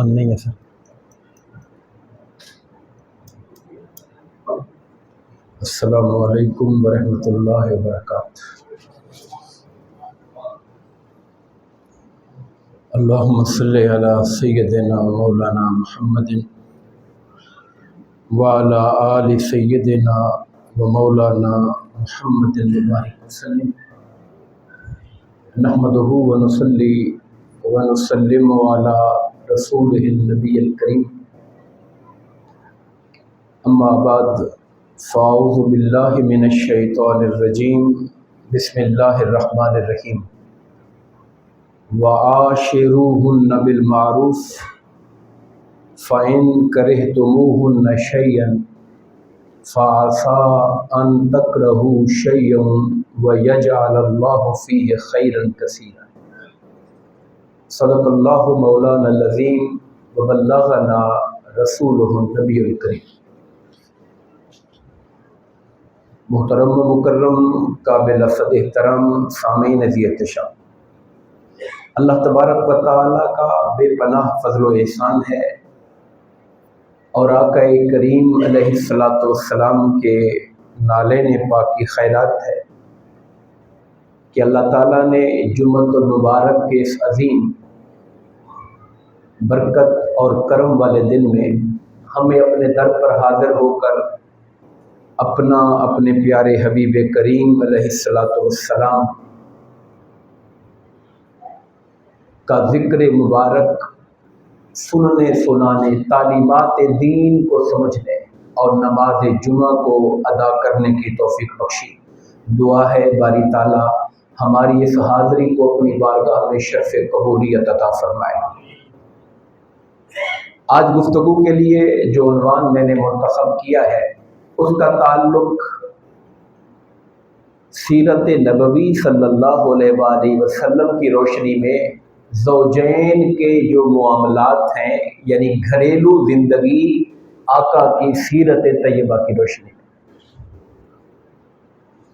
نہیں ہے سر. السلام علیکم ورحمۃ اللہ وبرکاتہ. اللہم صلی علی سیدنا مولانا محمد وعلی آل سیدنا و مولانا محمد وسلم. نحمدہ ونصلی ونسلم علی رسولہ النبی الکریم. اما بعد فاعوذ باللہ من الشیطان الرجیم. بسم اللہ الرحمن الرحیم. وعاشروہن بالمعروف فإن کرہتموہن شیئا فعسى أن تكرهوا شيئا ويجعل الله فيه خيرا كثيرا. صدق الله مولانا العظيم وبلغنا رسوله النبي الكريم. محترم و مکرم قابل صد احترام سامعین عزیز شان، اللہ تبارک و تعالیٰ کا بے پناہ فضل و احسان ہے اور آقا کریم علیہ الصلاۃ والسلام کے نالین پاک کی خیرات ہے کہ اللہ تعالیٰ نے جمعۃ المبارک کے اس عظیم برکت اور کرم والے دن میں ہمیں اپنے در پر حاضر ہو کر اپنے پیارے حبیب کریم علیہ الصلاۃ والسلام کا ذکر مبارک سننے سنانے، تعلیمات دین کو سمجھنے اور نماز جمعہ کو ادا کرنے کی توفیق بخشی. دعا ہے باری تعالیٰ ہماری اس حاضری کو اپنی بارگاہ میں شرف قبولیت عطا فرمائے. آج گفتگو کے لیے جو عنوان میں نے منتخب کیا ہے اس کا تعلق سیرت نبوی صلی اللہ علیہ وآلہ وسلم کی روشنی میں زوجین کے جو معاملات ہیں، یعنی گھریلو زندگی آقا کی سیرت طیبہ کی روشنی میں.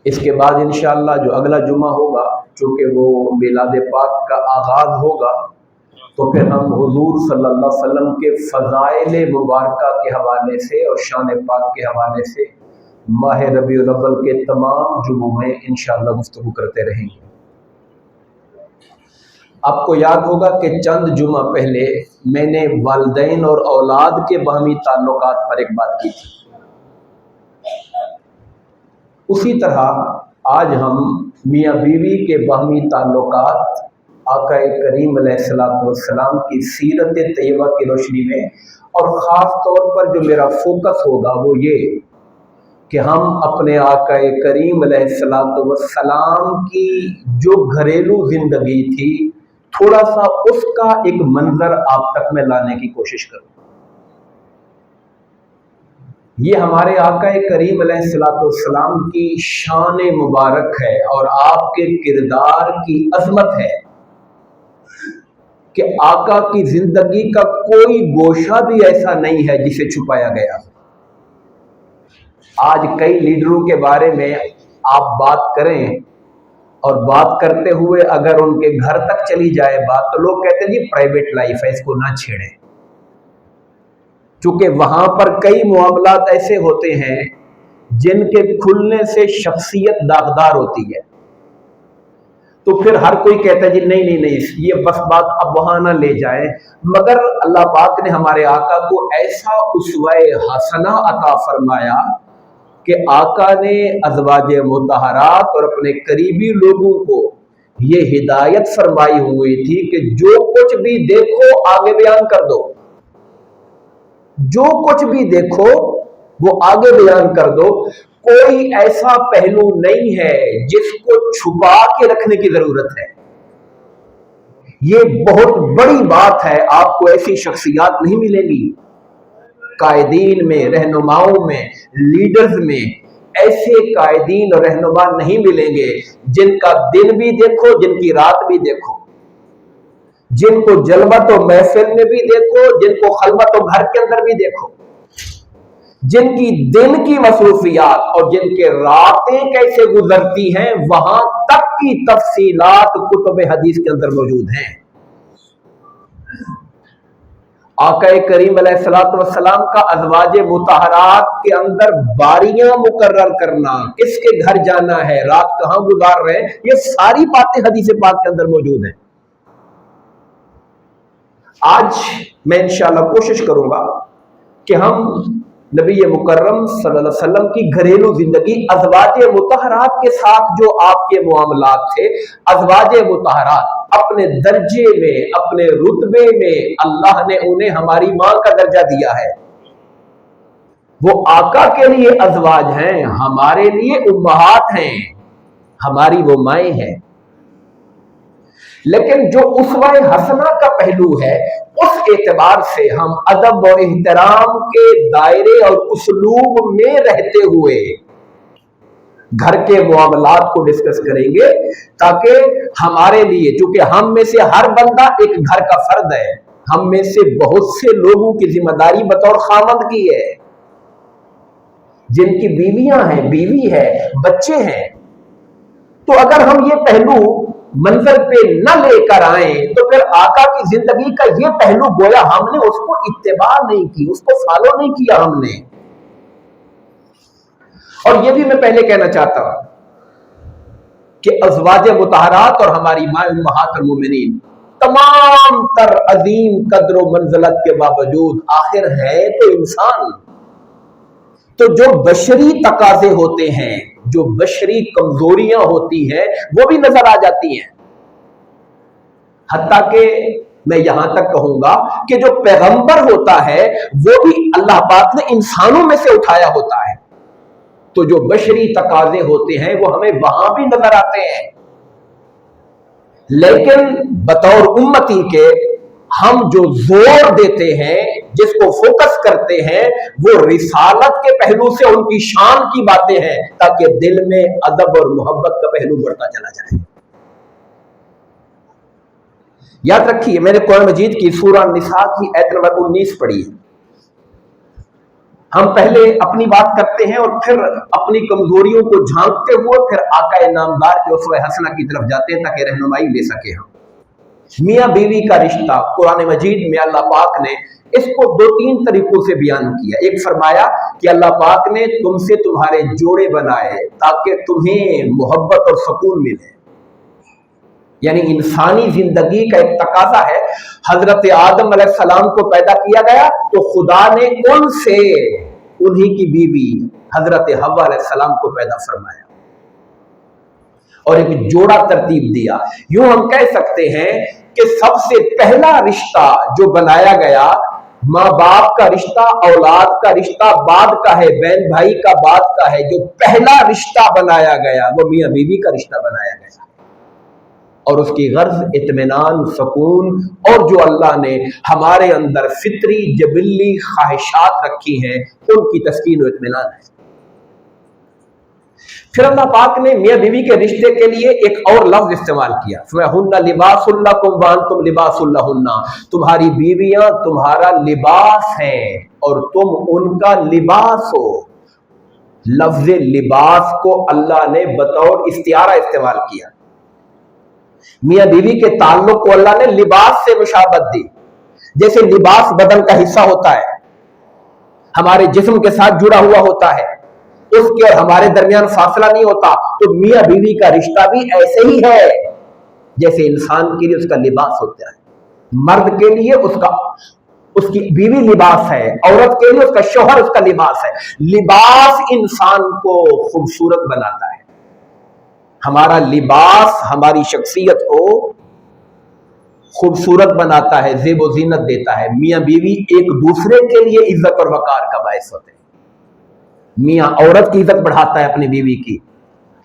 اس کے بعد انشاءاللہ جو اگلا جمعہ ہوگا، چونکہ وہ میلاد پاک کا آغاز ہوگا، تو پھر ہم حضور صلی اللہ علیہ وسلم کے فضائل مبارکہ کے حوالے سے اور شان پاک کے حوالے سے ماہ ربیع الاول کے تمام جمعوں میں انشاءاللہ گفتگو کرتے رہیں گے. آپ کو یاد ہوگا کہ چند جمعہ پہلے میں نے والدین اور اولاد کے باہمی تعلقات پر ایک بات کی تھی. اسی طرح آج ہم میاں بیوی کے باہمی تعلقات آقا کریم علیہ الصلوۃ والسلام کی سیرت طیبہ کی روشنی میں، اور خاص طور پر جو میرا فوکس ہوگا وہ یہ کہ ہم اپنے آقا کریم علیہ الصلوۃ والسلام کی جو گھریلو زندگی تھی تھوڑا سا اس کا ایک منظر آپ تک میں لانے کی کوشش کروں. یہ ہمارے آقا کریم علیہ الصلوۃ والسلام کی شان مبارک ہے اور آپ کے کردار کی عظمت ہے کہ آقا کی زندگی کا کوئی گوشہ بھی ایسا نہیں ہے جسے چھپایا گیا. آج کئی لیڈروں کے بارے میں آپ بات کریں اور بات کرتے ہوئے اگر ان کے گھر تک چلی جائے بات تو لوگ کہتے ہیں جی پرائیویٹ لائف ہے، اس کو نہ چھیڑیں. چونکہ وہاں پر کئی معاملات ایسے ہوتے ہیں جن کے کھلنے سے شخصیت داغدار ہوتی ہے، تو پھر ہر کوئی کہتا ہے جی نہیں یہ بس بات اب وہاں نہ لے جائیں. مگر اللہ پاک نے ہمارے آقا کو ایسا اسوہ حسنہ عطا فرمایا کہ آقا نے ازواج مطہرات اور اپنے قریبی لوگوں کو یہ ہدایت فرمائی ہوئی تھی کہ جو کچھ بھی دیکھو آگے بیان کر دو، جو کچھ بھی دیکھو وہ آگے بیان کر دو. کوئی ایسا پہلو نہیں ہے جس کو چھپا کے رکھنے کی ضرورت ہے. یہ بہت بڑی بات ہے. آپ کو ایسی شخصیات نہیں ملیں گی قائدین میں، رہنماؤں میں، لیڈرز میں. ایسے قائدین اور رہنما نہیں ملیں گے جن کا دن بھی دیکھو، جن کی رات بھی دیکھو، جن کو جلوت و محفل میں بھی دیکھو، جن کو خلوت و گھر کے اندر بھی دیکھو. جن کی دن کی مصروفیات اور جن کے راتیں کیسے گزرتی ہیں وہاں تک کی تفصیلات کتب حدیث کے اندر موجود ہیں۔ آقا کریم علیہ الصلوۃ والسلام کا ازواج مطہرات کے اندر باریاں مقرر کرنا، کس کے گھر جانا ہے، رات کہاں گزار رہے ہیں، یہ ساری باتیں حدیث پاک کے اندر موجود ہیں۔ آج میں انشاءاللہ کوشش کروں گا کہ ہم نبی مکرم صلی اللہ علیہ وسلم کی گھریلو زندگی، ازواج مطہرات کے ساتھ جو آپ کے معاملات تھے، ازواج مطہرات اپنے درجے میں، اپنے رتبے میں اللہ نے انہیں ہماری ماں کا درجہ دیا ہے۔ وہ آقا کے لیے ازواج ہیں، ہمارے لیے امہات ہیں، ہماری وہ مائیں ہیں۔ لیکن جو اسوہ حسنہ کا پہلو ہے، اس اعتبار سے ہم ادب و احترام کے دائرے اور اسلوب میں رہتے ہوئے گھر کے معاملات کو ڈسکس کریں گے، تاکہ ہمارے لیے، چونکہ ہم میں سے ہر بندہ ایک گھر کا فرد ہے، ہم میں سے بہت سے لوگوں کی ذمہ داری بطور خاوند کی ہے، جن کی بیویاں ہیں، بیوی ہے، بچے ہیں۔ تو اگر ہم یہ پہلو منظر پہ نہ لے کر آئیں تو پھر آقا کی زندگی کا یہ پہلو گویا ہم نے اس کو اتباع نہیں کی، اس کو فالو نہیں کیا ہم نے۔ اور یہ بھی میں پہلے کہنا چاہتا ہوں کہ ازواج مطہرات اور ہماری ماں امہات المومنین تمام تر عظیم قدر و منزلت کے باوجود آخر ہے تو انسان، تو جو بشری تقاضے ہوتے ہیں، جو بشری کمزوریاں ہوتی ہیں، وہ بھی نظر آ جاتی ہیں۔ حتیٰ کہ میں یہاں تک کہوں گا کہ جو پیغمبر ہوتا ہے وہ بھی اللہ پاک نے انسانوں میں سے اٹھایا ہوتا ہے، تو جو بشری تقاضے ہوتے ہیں وہ ہمیں وہاں بھی نظر آتے ہیں۔ لیکن بطور امتی کے ہم جو زور دیتے ہیں، جس کو فوکس کرتے ہیں، وہ رسالت کے پہلو سے ان کی شان کی باتیں ہیں، تاکہ دل میں ادب اور محبت کا پہلو بڑھتا چلا جائے۔ یاد رکھیے، میں نے قرآن مجید کی سورہ نساء کی آیت نمبر 19 پڑھی ہے۔ ہم پہلے اپنی بات کرتے ہیں اور پھر اپنی کمزوریوں کو جھانکتے ہوئے پھر آقا نامدار کے اسوہ حسنہ کی طرف جاتے ہیں تاکہ رہنمائی لے سکے ہم۔ میاں بیوی کا رشتہ قرآن مجید میں اللہ پاک نے اس کو 2-3 طریقوں سے بیان کیا۔ ایک فرمایا کہ اللہ پاک نے تم سے تمہارے جوڑے بنائے تاکہ تمہیں محبت اور سکون ملے، یعنی انسانی زندگی کا ایک تقاضا ہے۔ حضرت آدم علیہ السلام کو پیدا کیا گیا تو خدا نے ان سے انہی کی بیوی حضرت حوا علیہ السلام کو پیدا فرمایا اور ایک جوڑا ترتیب دیا۔ یوں ہم کہہ سکتے ہیں کہ سب سے پہلا رشتہ جو بنایا گیا، ماں باپ کا رشتہ، اولاد کا رشتہ بعد کا ہے، بہن بھائی کا بعد کا ہے، جو پہلا رشتہ بنایا گیا وہ میاں بیوی کا رشتہ بنایا گیا، اور اس کی غرض اطمینان، سکون، اور جو اللہ نے ہمارے اندر فطری جبلی خواہشات رکھی ہیں ان کی تسکین و اطمینان ہے۔ پھر اللہ پاک نے میاں بیوی کے رشتے کے لیے ایک اور لفظ استعمال کیا، فَهُنَّ لِبَاسٌ لَكُمْ وَأَنْتُمْ لِبَاسٌ لَهُنَّ، تمہاری بیویاں تمہارا لباس ہیں اور تم ان کا لباس ہو۔ لفظ لباس کو اللہ نے بطور استعارہ استعمال کیا۔ میاں بیوی کے تعلق کو اللہ نے لباس سے مشابہت دی، جیسے لباس بدن کا حصہ ہوتا ہے، ہمارے جسم کے ساتھ جڑا ہوا ہوتا ہے، اس کے اور ہمارے درمیان فاصلہ نہیں ہوتا، تو میاں بیوی کا رشتہ بھی ایسے ہی ہے جیسے انسان کے لیے اس کا لباس ہوتا ہے۔ مرد کے لیے اس کی بیوی لباس ہے، عورت کے لیے اس کا شوہر اس کا لباس ہے۔ لباس انسان کو خوبصورت بناتا ہے، ہمارا لباس ہماری شخصیت کو خوبصورت بناتا ہے، زیب و زینت دیتا ہے۔ میاں بیوی ایک دوسرے کے لیے عزت اور وقار کا باعث ہوتے ہیں۔ میاں عورت کی عزت بڑھاتا ہے اپنی بیوی کی،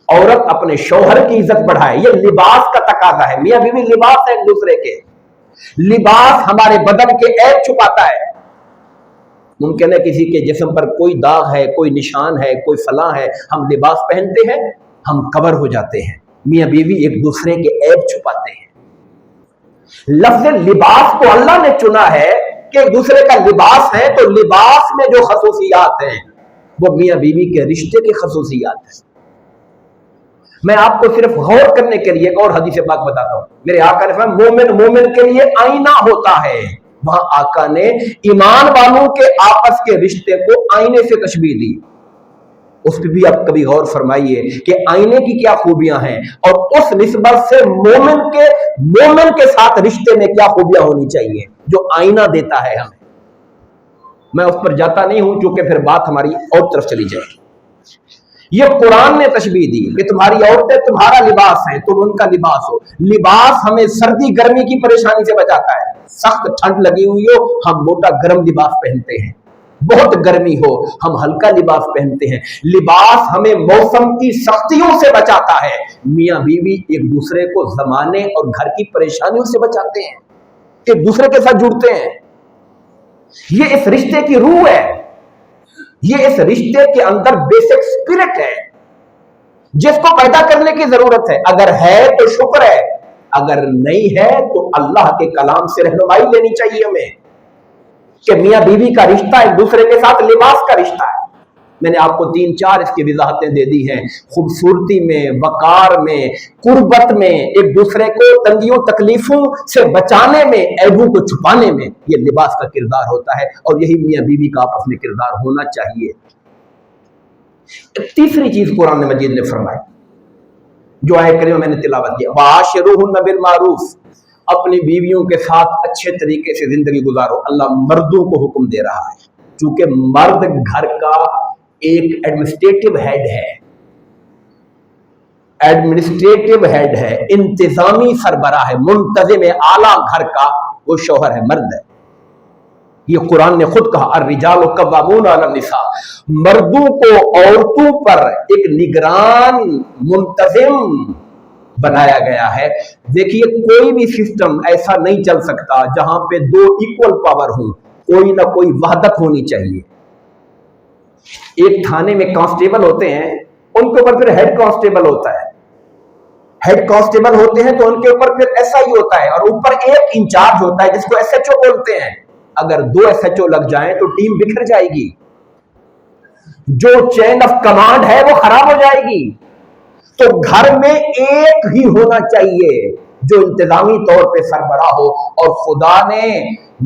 عورت اپنے شوہر کی عزت بڑھائے، یہ لباس کا تقاضا ہے۔ میاں بیوی لباس ہے ایک دوسرے کے۔ لباس ہمارے بدن کے عیب چھپاتا ہے۔ ممکن ہے کسی کے جسم پر کوئی داغ ہے، کوئی نشان ہے، کوئی فلاں ہے، ہم لباس پہنتے ہیں، ہم کور ہو جاتے ہیں۔ میاں بیوی ایک دوسرے کے عیب چھپاتے ہیں۔ لفظ لباس کو اللہ نے چنا ہے کہ ایک دوسرے کا لباس ہے، تو لباس میں جو خصوصیات ہیں وہ میاں بیوی کے رشتے کی خصوصیات ہیں۔ میں آپ کو صرف غور کرنے کے لیے ایک اور حدیث پاک بتاتا ہوں۔ میرے آقا نے فرمایا مومن کے لیے آئینہ ہوتا ہے۔ وہاں آقا نے ایمان والوں کے آپس کے رشتے کو آئینے سے تشبیہ دی۔ اس پہ بھی آپ کبھی غور فرمائیے کہ آئینے کی کیا خوبیاں ہیں، اور اس نسبت سے مومن کے ساتھ رشتے میں کیا خوبیاں ہونی چاہیے جو آئینہ دیتا ہے ہمیں۔ میں اس پر جاتا نہیں ہوں کیونکہ پھر بات ہماری اور طرف چلی جائے گی۔ یہ قرآن نے تشبیہ دی کہ تمہاری عورتیں تمہارا لباس ہیں، تم ان کا لباس ہو۔ لباس ہمیں سردی گرمی کی پریشانی سے بچاتا ہے۔ سخت ٹھنڈ لگی ہوئی ہو ہم موٹا گرم لباس پہنتے ہیں، بہت گرمی ہو ہم ہلکا لباس پہنتے ہیں۔ لباس ہمیں موسم کی سختیوں سے بچاتا ہے۔ میاں بیوی ایک دوسرے کو زمانے اور گھر کی پریشانیوں سے بچاتے ہیں، ایک دوسرے کے ساتھ جڑتے ہیں۔ یہ اس رشتے کی روح ہے، یہ اس رشتے کے اندر بیسک اسپرٹ ہے جس کو پیدا کرنے کی ضرورت ہے۔ اگر ہے تو شکر ہے، اگر نہیں ہے تو اللہ کے کلام سے رہنمائی لینی چاہیے ہمیں کہ میاں بیوی کا رشتہ ایک دوسرے کے ساتھ لباس کا رشتہ ہے۔ میں نے آپ کو 3-4 اس کی وضاحتیں دے دی ہیں۔ خوبصورتی میں، وقار میں، قربت میں، ایک دوسرے کو تنگیوں تکلیفوں سے بچانے میں، عیبوں کو چھپانے میں یہ لباس کا کردار ہوتا ہے، اور یہی میاں بیوی کا آپس میں کردار ہونا چاہیے۔ تیسری چیز قرآن مجید نے فرمائی جو آیت کریمہ میں نے تلاوت کیا، وَعَاشِرُوهُنَّ بِالْمَعْرُوفِ، اپنی بیویوں کے ساتھ اچھے طریقے سے زندگی گزارو۔ اللہ مردوں کو حکم دے رہا ہے چونکہ مرد گھر کا ایک ایڈمنسٹریٹو ہیڈ ہے، انتظامی سربراہ ہے، منتظم اعلیٰ گھر کا وہ شوہر ہے، مرد ہے۔ یہ قرآن نے خود کہا الرجال قوامون علی النساء، مردوں کو عورتوں پر ایک نگران منتظم بنایا گیا ہے۔ دیکھیے کوئی بھی سسٹم ایسا نہیں چل سکتا جہاں پہ 2 ایکول پاور ہوں، کوئی نہ کوئی وحدت ہونی چاہیے۔ ایک تھانے میں کانسٹیبل ہوتے ہیں، ان کے اوپر پھر ہیڈ کانسٹیبل ہوتا ہے، ہیڈ کانسٹیبل ہوتے ہیں تو ان کے اوپر پھر ایس آئی ہوتا ہے، اور اوپر ایک انچارج ہوتا ہے جس کو ایس ایچ او بولتے ہیں۔ اگر 2 ایس ایچ او لگ جائیں تو ٹیم بکھر جائے گی، جو چین آف کمانڈ ہے وہ خراب ہو جائے گی۔ تو گھر میں ایک ہی ہونا چاہیے جو انتظامی طور پہ سربراہ ہو، اور خدا نے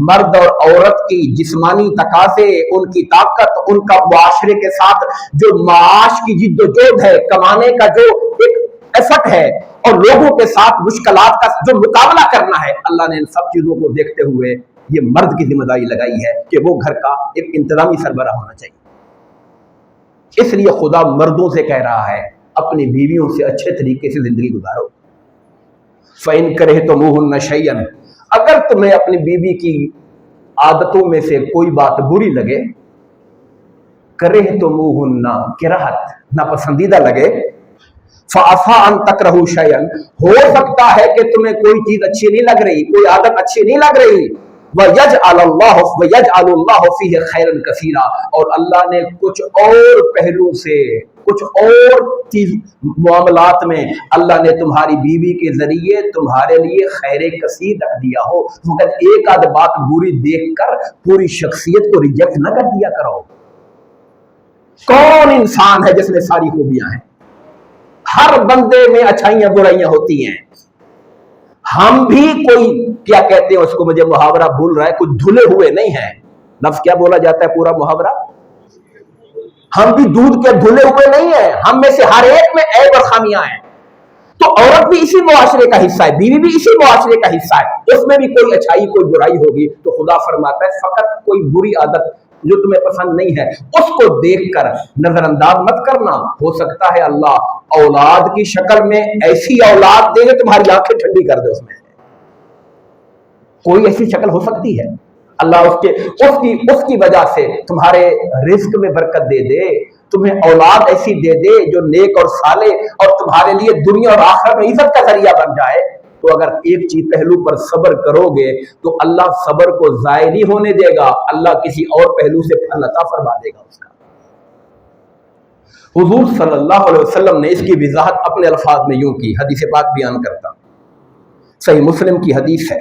مرد اور عورت کی جسمانی تقاضے، ان کی طاقت، ان کا معاشرے کے ساتھ جو معاش کی جد و جہد ہے، کمانے کا جو ایک ایفرٹ ہے، اور لوگوں کے ساتھ مشکلات کا جو مقابلہ کرنا ہے، اللہ نے ان سب چیزوں کو دیکھتے ہوئے یہ مرد کی ذمہ داری لگائی ہے کہ وہ گھر کا ایک انتظامی سربراہ ہونا چاہیے۔ اس لیے خدا مردوں سے کہہ رہا ہے اپنی بیویوں سے اچھے طریقے سے زندگی گزارو۔ فَإِن كَرِهْتُمُوهُنَّ شَيْئًا، اگر تمہیں اپنی بیوی کی عادتوں میں سے کوئی بات بری لگے، كَرِهْتُمُوهُنَّ کراہت ناپسندیدہ لگے، فَعَسَىٰ أَن تَكْرَهُوا شَيْئًا، ہو سکتا ہے کہ تمہیں کوئی چیز اچھی نہیں لگ رہی، کوئی عادت اچھی نہیں لگ رہی، وَيَجْعَلُ اللَّهُ فِيهِ خَيْرًا كَثِيرًا، اور اللہ نے کچھ اور پہلو سے، کچھ اور چیز معاملات میں اللہ نے تمہاری بیوی کے ذریعے تمہارے لیے خیر کثیر رکھ دیا ہو، مگر ایک آدھ بات بری دیکھ کر پوری شخصیت کو ریجیکٹ نہ کر دیا کرو۔ کون انسان ہے جس میں ساری خوبیاں ہیں؟ ہر بندے میں اچھائیاں برائیاں ہوتی ہیں۔ ہم بھی کوئی کیا کہتے ہیں اس کو، مجھے محاورہ بھول رہا ہے، کچھ دھلے ہوئے نہیں ہیں، لفظ کیا بولا جاتا ہے پورا محاورہ، ہم بھی دودھ کے دھلے ہوئے نہیں ہیں، ہم میں سے ہر ایک میں عیب اور خامیاں ہیں۔ تو عورت بھی اسی معاشرے کا حصہ ہے، بیوی بھی اسی معاشرے کا حصہ ہے، اس میں بھی کوئی اچھائی کوئی برائی ہوگی۔ تو خدا فرماتا ہے فقط کوئی بری عادت جو تمہیں پسند نہیں ہے اس کو دیکھ کر نظر انداز مت کرنا، ہو سکتا ہے اللہ اولاد کی شکل میں ایسی اولاد دے دے تمہاری آنکھیں ٹھنڈی کر دے، اس میں کوئی ایسی شکل ہو سکتی ہے، اللہ اس کی وجہ سے تمہارے رزق میں برکت دے دے، تمہیں اولاد ایسی دے دے جو نیک اور صالح اور تمہارے لیے دنیا اور آخرت میں عزت کا ذریعہ بن جائے۔ تو اگر ایک چیز پہلو پر صبر کرو گے تو اللہ صبر کو ضائع نہیں ہونے دے گا، اللہ کسی اور پہلو سے پھل عطا فرما دے گا اس کا۔ حضور صلی اللہ علیہ وسلم نے اس کی وضاحت اپنے الفاظ میں یوں کی، حدیث پاک بیان کرتا، صحیح مسلم کی حدیث ہے،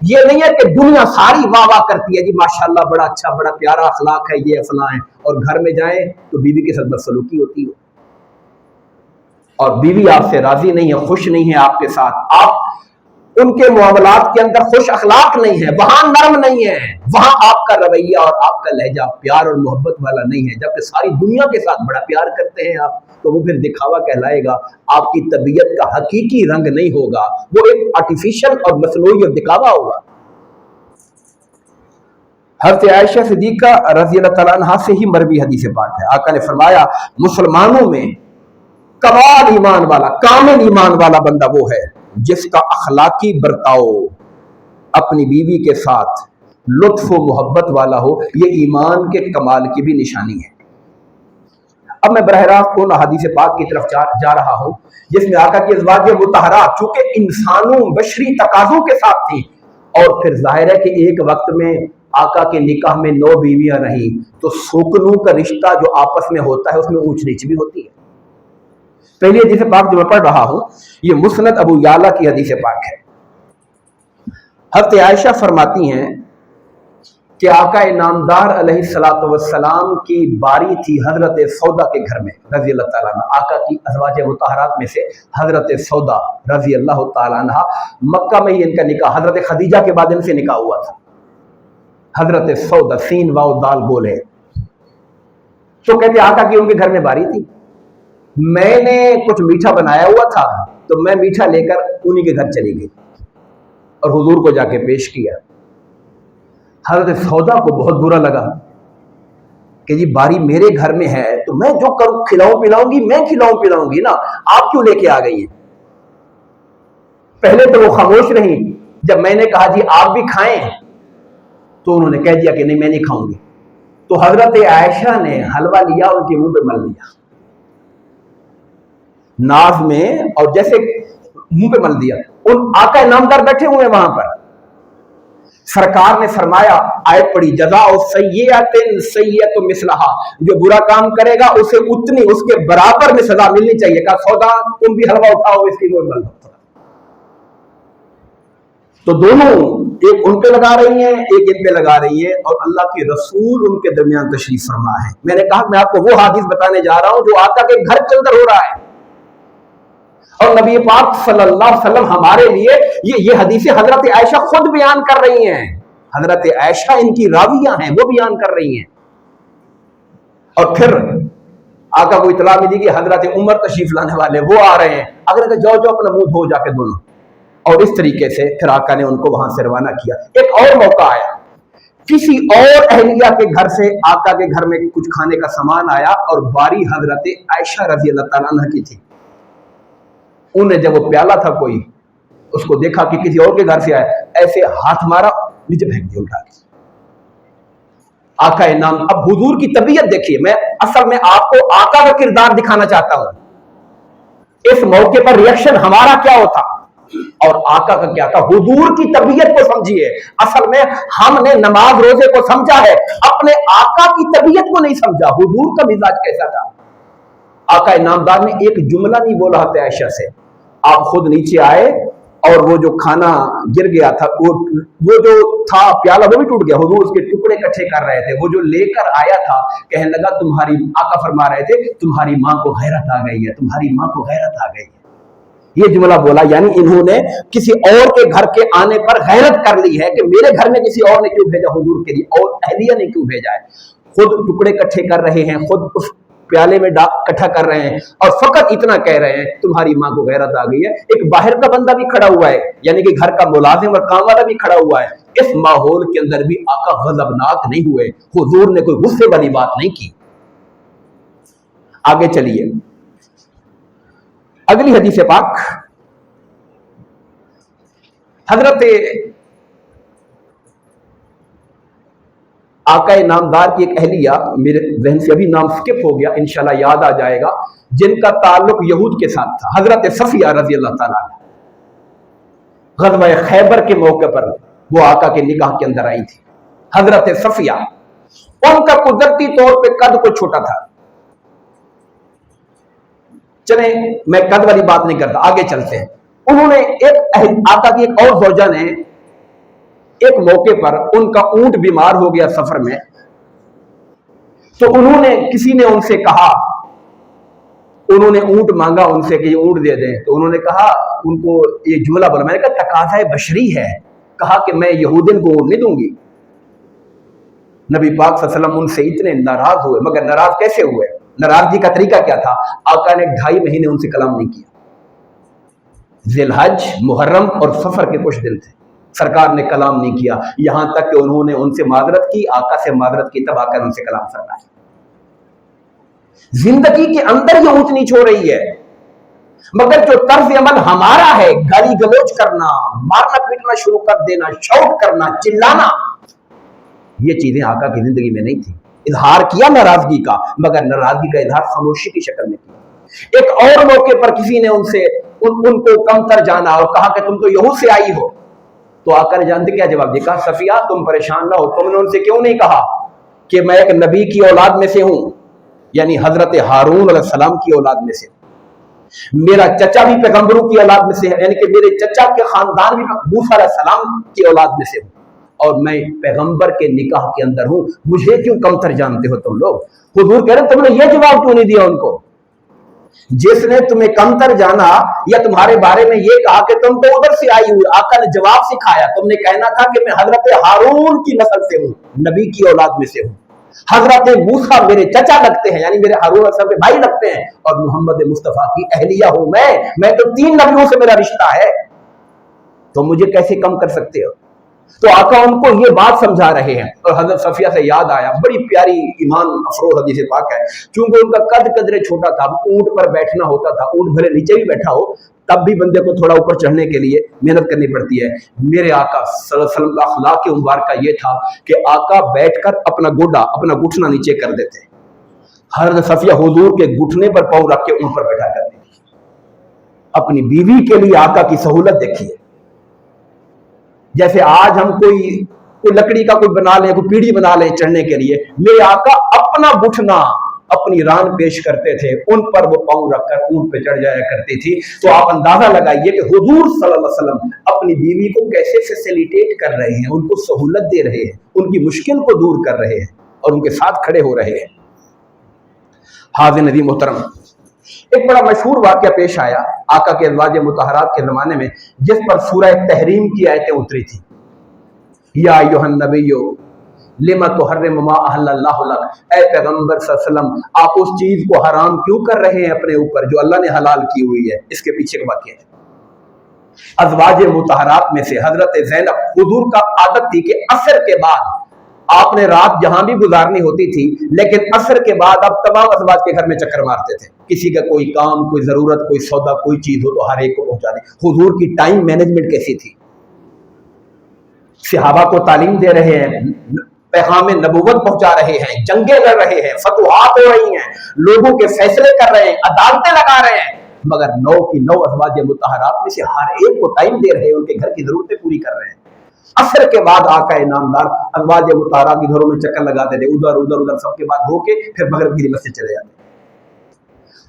یہ نہیں ہے کہ دنیا ساری واہ واہ کرتی ہے جی ماشاءاللہ بڑا اچھا بڑا پیارا اخلاق ہے یہ فلاں ہے، اور گھر میں جائیں تو بیوی کے ساتھ بدسلوکی ہوتی ہو، اور بیوی آپ سے راضی نہیں ہے، خوش نہیں ہے آپ کے ساتھ، آپ ان کے معاملات کے اندر خوش اخلاق نہیں ہے، وہاں نرم نہیں ہے، وہاں آپ کا رویہ اور آپ کا لہجہ پیار اور محبت والا نہیں ہے، جبکہ ساری دنیا کے ساتھ بڑا پیار کرتے ہیں آپ، تو وہ پھر دکھاوا کہلائے گا، آپ کی طبیعت کا حقیقی رنگ نہیں ہوگا، وہ ایک آرٹیفیشل اور مصنوعی اور دکھاوا ہوگا۔ حضرت عائشہ صدیقہ رضی اللہ تعالیٰ عنہ سے ہی مروی حدیث پاک ہے، آقا نے فرمایا مسلمانوں میں کمال ایمان والا، کامل ایمان والا بندہ وہ ہے جس کا اخلاقی برتاؤ اپنی بیوی کے ساتھ لطف و محبت والا ہو، یہ ایمان کے کمال کی بھی نشانی ہے۔ اب میں براہ راست ان حدیث پاک کی طرف جا رہا ہوں جس میں آقا کی ازواج مطہرات چونکہ انسانوں بشری تقاضوں کے ساتھ تھی، اور پھر ظاہر ہے کہ ایک وقت میں آقا کے نکاح میں 9 بیویاں رہیں، تو سوکنوں کا رشتہ جو آپس میں ہوتا ہے اس میں اونچ نیچ بھی ہوتی ہے۔ پہلی حدیث پاک جو میں پڑھ رہا ہوں یہ مسند ابو یعلا کی حدیث پاک ہے۔ حضرت عائشہ فرماتی ہیں کہ آقا نامدار علیہ الصلوۃ والسلام کی باری تھی حضرت سودا کے گھر میں رضی اللہ تعالیٰ عنہ، آقا کی ازواج مطہرات میں سے حضرت سودا رضی اللہ تعالیٰ عنہ، مکہ میں ہی ان کا نکاح حضرت خدیجہ کے بعد ان سے نکاح ہوا تھا۔ حضرت سودا سین واو دال بولے، تو کہتے آقا کی ان کے گھر میں باری تھی، میں نے کچھ میٹھا بنایا ہوا تھا تو میں میٹھا لے کر انہی کے گھر چلی گئی اور حضور کو جا کے پیش کیا۔ حضرت سودا کو بہت برا لگا کہ جی باری میرے گھر میں ہے تو میں جو کروں کھلاؤں پلاؤں گی، میں کھلاؤں پلاؤں گی نا، آپ کیوں لے کے آ گئی ہیں؟ پہلے تو وہ خاموش رہی، جب میں نے کہا جی آپ بھی کھائیں تو انہوں نے کہہ دیا کہ نہیں میں نہیں کھاؤں گی، تو حضرت عائشہ نے حلوہ لیا ان کے منہ پہ مل دیا ناز میں، اور جیسے منہ پہ مل دیا، ان آقا نامدار بیٹھے ہوئے وہاں پر، سرکار نے فرمایا آیت پڑھی جزاء سیئۃ سیئۃ مثلھا، جو برا کام کرے گا اسے اتنی اس کے برابر میں سزا ملنی چاہیے، کہا سودا تم بھی حلوہ اٹھاؤ اس کی منہ مل دو۔ تو دونوں ایک ان پہ لگا رہی ہیں ایک ان پہ لگا رہی ہیں، اور اللہ کے رسول ان کے درمیان تشریف فرما ہے۔ میں نے کہا میں آپ کو وہ حدیث بتانے جا رہا ہوں جو آقا کے گھر کے اندر ہو رہا ہے، اور نبی پاک صلی اللہ علیہ وسلم ہمارے لیے یہ حدیثیں حضرت عائشہ خود بیان کر رہی ہیں، حضرت عائشہ ان کی راویہ ہیں، وہ بیان کر رہی ہیں۔ اور پھر آقا کو اطلاع ملی کہ حضرت عمر تشریف لانے والے وہ آ رہے ہیں، اگر کہ جاؤ اپنا منہ دھو جا کے دونوں، اور اس طریقے سے پھر آقا نے ان کو وہاں سے روانہ کیا۔ ایک اور موقع آیا، کسی اور اہلیہ کے گھر سے آقا کے گھر میں کچھ کھانے کا سامان آیا اور باری حضرت عائشہ رضی اللہ تعالیٰ عنہ کی تھی، انہیں جب وہ پیالہ تھا کوئی اس کو دیکھا کہ کسی اور کے گھر سے آیا، ایسے ہاتھ مارا نیچے پھینک دیا اٹھا کے۔ آقا نام، اب حضور کی طبیعت دیکھیے، میں اصل میں آپ کو آقا کا کردار دکھانا چاہتا ہوں، اس موقع پر ریئیکشن ہمارا کیا ہوتا اور آقا کا کیا تھا۔ حضور کی طبیعت کو سمجھیے، اصل میں ہم نے نماز روزے کو سمجھا ہے، اپنے آقا کی طبیعت کو نہیں سمجھا، حضور کا مزاج کیسا تھا۔ آقا نامدار نے ایک جملہ نہیں بولا حضرت عائشہ سے، آپ خود نیچے آئے اور وہ جو کھانا گر گیا تھا، وہ جو تھا پیالہ وہ بھی ٹوٹ گیا، حضور اس کے ٹکڑے اکٹھے کر رہے تھے، وہ جو لے کر آیا تھا کہنے لگا تمہاری، آقا فرما رہے تھے تمہاری ماں کو غیرت آ گئی ہے، تمہاری ماں کو غیرت آ گئی ہے، یہ جملہ بولا، یعنی انہوں نے کسی اور کے گھر کے آنے پر غیرت کر لی ہے کہ میرے گھر میں کسی اور نے کیوں بھیجا حضور کے لیے، اور اہلیہ نے کیوں بھیجا ہے۔ خود ٹکڑے اکٹھے کر رہے ہیں، خود اس پیالے میں اکٹھا کر رہے ہیں، اور فقط اتنا کہہ رہے ہیں تمہاری ماں کو غیرت آ گئی ہے۔ ایک باہر کا بندہ بھی کھڑا ہوا ہے، یعنی کہ گھر کا ملازم اور کام والا بھی کھڑا ہوا ہے، اس ماحول کے اندر بھی آقا غضبناک نہیں ہوئے، حضور نے کوئی غصے والی بات نہیں کی۔ آگے چلیے، اگلی حدیث پاک حضرت آقا نامدار کی ایک اہلیہ، میرے ذہن سے ابھی نام سکپ ہو گیا، انشاءاللہ یاد آ جائے گا، جن کا تعلق یہود کے ساتھ تھا، حضرت صفیہ رضی اللہ تعالیٰ عنہ، غزوہ خیبر کے موقع پر وہ آقا کے نکاح کے اندر آئی تھی۔ حضرت صفیہ، ان کا قدرتی طور پہ قد کو چھوٹا تھا، چلیں میں قد والی بات نہیں کرتا، آگے چلتے ہیں۔ انہوں نے ایک آقا کی ایک اور زوجہ نے ایک موقع پر ان کا اونٹ بیمار ہو گیا سفر میں، تو کسی نے ان سے کہا، انہوں نے اونٹ مانگا ان سے کہ یہ اونٹ دے دیں، تو انہوں نے کہا، ان کو یہ جملہ بولا، میں نے کہا تقاضا بشری ہے، کہا کہ میں یہودین کو اونٹ نہیں دوں گی۔ نبی پاک صلی اللہ علیہ وسلم ان سے اتنے ناراض ہوئے، مگر ناراض کیسے ہوئے؟ ناراضگی کا طریقہ کیا تھا؟ آقا نے 2.5 مہینے ان سے کلام نہیں کیا۔ ذی الحج، محرم اور سفر کے کچھ دن تھے، سرکار نے کلام نہیں کیا، یہاں تک کہ انہوں نے ان سے معذرت کی، آقا سے معذرت کی، تب آقا نے ان سے کلام فرمایا۔ زندگی کے اندر یہ اونچ نیچ ہو رہی ہے، مگر جو طرز عمل ہمارا ہے، گالی گلوچ کرنا، مارنا پیٹنا شروع کر دینا، شاؤٹ کرنا، چلانا، یہ چیزیں آقا کی زندگی میں نہیں تھی۔ اظہار کیا ناراضگی کا، مگر ناراضگی کا اظہار خاموشی کی شکل میں کیا۔ ایک اور موقع پر کسی نے ان کو کمتر جانا اور کہا کہ تم تو یہود سے آئی ہو، تو آقا نے جانتے کیا جواب دیا؟ کہا صفیہ تم پریشان نہ ہو، تم نے ان سے کیوں نہیں کہا کہ میں ایک نبی کی اولاد میں سے ہوں، یعنی حضرت ہارون علیہ السلام کی اولاد میں سے، میرا چچا بھی پیغمبروں کی اولاد میں سے ہے، یعنی کہ میرے چچا کے خاندان بھی موسیٰ علیہ السلام کی اولاد میں سے ہوں، اور میں پیغمبر کے نکاح کے اندر ہوں، مجھے کیوں کمتر جانتے ہو تم لوگ؟ حضور کہہ رہے تم نے یہ جواب کیوں نہیں دیا ان کو؟ جس نے تمہیں کمتر جانا یا تمہارے بارے میں یہ کہا کہ تم تو ادھر سے آئی ہوئی، آقا نے جواب سکھایا، تم نے کہنا تھا کہ میں حضرت ہارون کی نسل سے ہوں، نبی کی اولاد میں سے ہوں، حضرت موسیٰ میرے چچا لگتے ہیں، یعنی میرے ہارون علیہ السلام کے بھائی لگتے ہیں، اور محمد مصطفیٰ کی اہلیہ ہوں میں تو 3 نبیوں سے میرا رشتہ ہے، تو مجھے کیسے کم کر سکتے ہو؟ تو آقا ان کو یہ بات سمجھا رہے ہیں۔ اور حضرت صفیہ سے یاد آیا، بڑی پیاری ایمان افروز حدیث پاک ہے، چونکہ ان کا قد قدرے چھوٹا تھا، اونٹ پر بیٹھنا ہوتا تھا، اونٹ بھلے نیچے بھی بیٹھا ہو تب بھی بندے کو تھوڑا اوپر چڑھنے کے لیے محنت کرنی پڑتی ہے۔ میرے آقا صلی اللہ علیہ وسلم کا اخلاق مبارکہ یہ تھا کہ آقا بیٹھ کر اپنا گھٹنا نیچے کر دیتے، حضرت صفیہ حضور کے گھٹنے پر پاؤں رکھ کے اونٹ پر بیٹھا کرتی تھی۔ اپنی بیوی کے لیے آقا کی سہولت دیکھیے، جیسے آج ہم کوئی لکڑی کا کوئی بنا لیں، کوئی پیڑھی بنا لیں چڑھنے کے لیے، میرے آقا اپنا گھٹنا، اپنی ران پیش کرتے تھے، ان پر وہ پاؤں رکھ کر اونٹ پہ چڑھ جایا کرتی تھی۔ تو آپ اندازہ لگائیے کہ حضور صلی اللہ علیہ وسلم اپنی بیوی کو کیسے فیسیلیٹیٹ کر رہے ہیں، ان کو سہولت دے رہے ہیں، ان کی مشکل کو دور کر رہے ہیں اور ان کے ساتھ کھڑے ہو رہے ہیں۔ حاضر ندی محترم، ایک بڑا مشہور واقعہ پیش آیا آقا کے ازواج مطہرات کے زمانے میں، جس پر سورہ تحریم کی آیتیں اتری تھی۔ یا ایھا النبی لما تحرم ما احل اللہ لک، اے پیغمبر صلی اللہ علیہ وسلم آپ اس چیز کو حرام کیوں کر رہے ہیں اپنے اوپر جو اللہ نے حلال کی ہوئی ہے؟ اس کے پیچھے کا واقعہ ہے۔ ازواج مطہرات میں سے حضرت زینب، حضور کا عادت تھی کہ عصر کے بعد آپ نے رات جہاں بھی گزارنی ہوتی تھی، لیکن عصر کے بعد آپ تمام ازواج کے گھر میں چکر مارتے تھے، کسی کا کوئی کام، کوئی ضرورت، کوئی سودا، کوئی چیز ہو تو ہر ایک کو پہنچا دیں۔ حضور کی ٹائم مینجمنٹ کیسی تھی؟ صحابہ کو تعلیم دے رہے ہیں، پیغام نبوت پہنچا رہے ہیں، جنگیں لڑ رہے ہیں، فتوحات ہو رہی ہیں، لوگوں کے فیصلے کر رہے ہیں، عدالتیں لگا رہے ہیں، مگر 9 کی 9 ازواج مطہرات میں سے ہر ایک کو ٹائم دے رہے ہیں، ان کے گھر کی ضرورتیں پوری کر رہے ہیں۔ عصر کے بعد آقا انعامدار ازواج مطہرات کے گھروں میں چکر لگاتے تھے، ادھر سب کے بعد ہو کے پھر مغرب کی مسجد چلے جاتے۔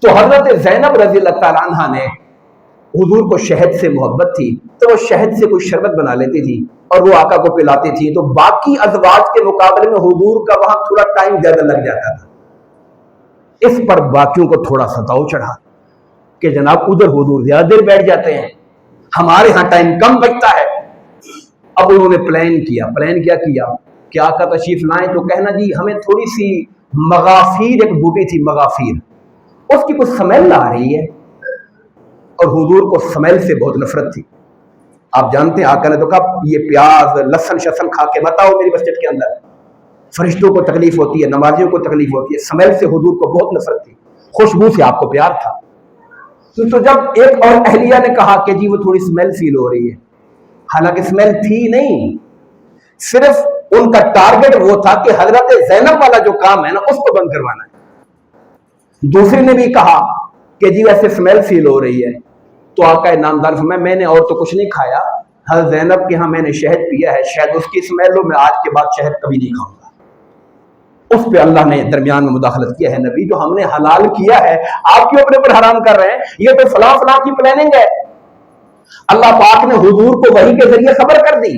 تو حضرت زینب رضی اللہ تعالیٰ عنہا نے، حضور کو شہد سے محبت تھی تو وہ شہد سے کوئی شربت بنا لیتی تھی اور وہ آقا کو پلاتی تھی، تو باقی ازواج کے مقابلے میں حضور کا وہاں تھوڑا ٹائم زیادہ لگ جاتا تھا۔ اس پر باقیوں کو تھوڑا ستاؤ چڑھا کہ جناب ادھر حضور زیادہ دیر بیٹھ جاتے ہیں، ہمارے ہاں ٹائم کم بچتا ہے۔ اب انہوں نے پلان کیا کہ آقا تشریف لائیں تو کہنا جی ہمیں تھوڑی سی مغافیر، ایک بوٹی تھی مغافیر، اس کی کچھ سمیل آ رہی ہے، اور حضور کو سمیل سے بہت نفرت تھی۔ آپ جانتے ہیں آقا نے تو کہا یہ پیاز لہسن شسن کھا کے بتاؤ میری مسجد کے اندر، فرشتوں کو تکلیف ہوتی ہے، نمازیوں کو تکلیف ہوتی ہے۔ سمیل سے حضور کو بہت نفرت تھی، خوشبو سے آپ کو پیار تھا۔ تو جب ایک اور اہلیہ نے کہا کہ جی وہ تھوڑی سمیل فیل ہو رہی ہے، حالانکہ سمیل تھی نہیں، صرف ان کا ٹارگٹ وہ تھا کہ حضرت زینب والا جو کام ہے نا اس کو بند کروانا ہے۔ دوسری نے بھی کہا کہ جی ویسے سمیل فیل ہو رہی ہے، تو آقا نامدار فرمایا میں نے اور تو کچھ نہیں کھایا، حضرت زینب کے ہاں میں نے شہد پیا ہے، شاید اس کی سمیل ہو، میں آج کے بعد شہد کبھی نہیں کھاؤں گا۔ اس پہ اللہ نے درمیان میں مداخلت کیا ہے، نبی جو ہم نے حلال کیا ہے آپ کیوں اپنے اوپر حرام کر رہے ہیں؟ یہ تو فلاں فلاں کی پلاننگ ہے۔ اللہ پاک نے حضور کو وحی کے ذریعے خبر کر دی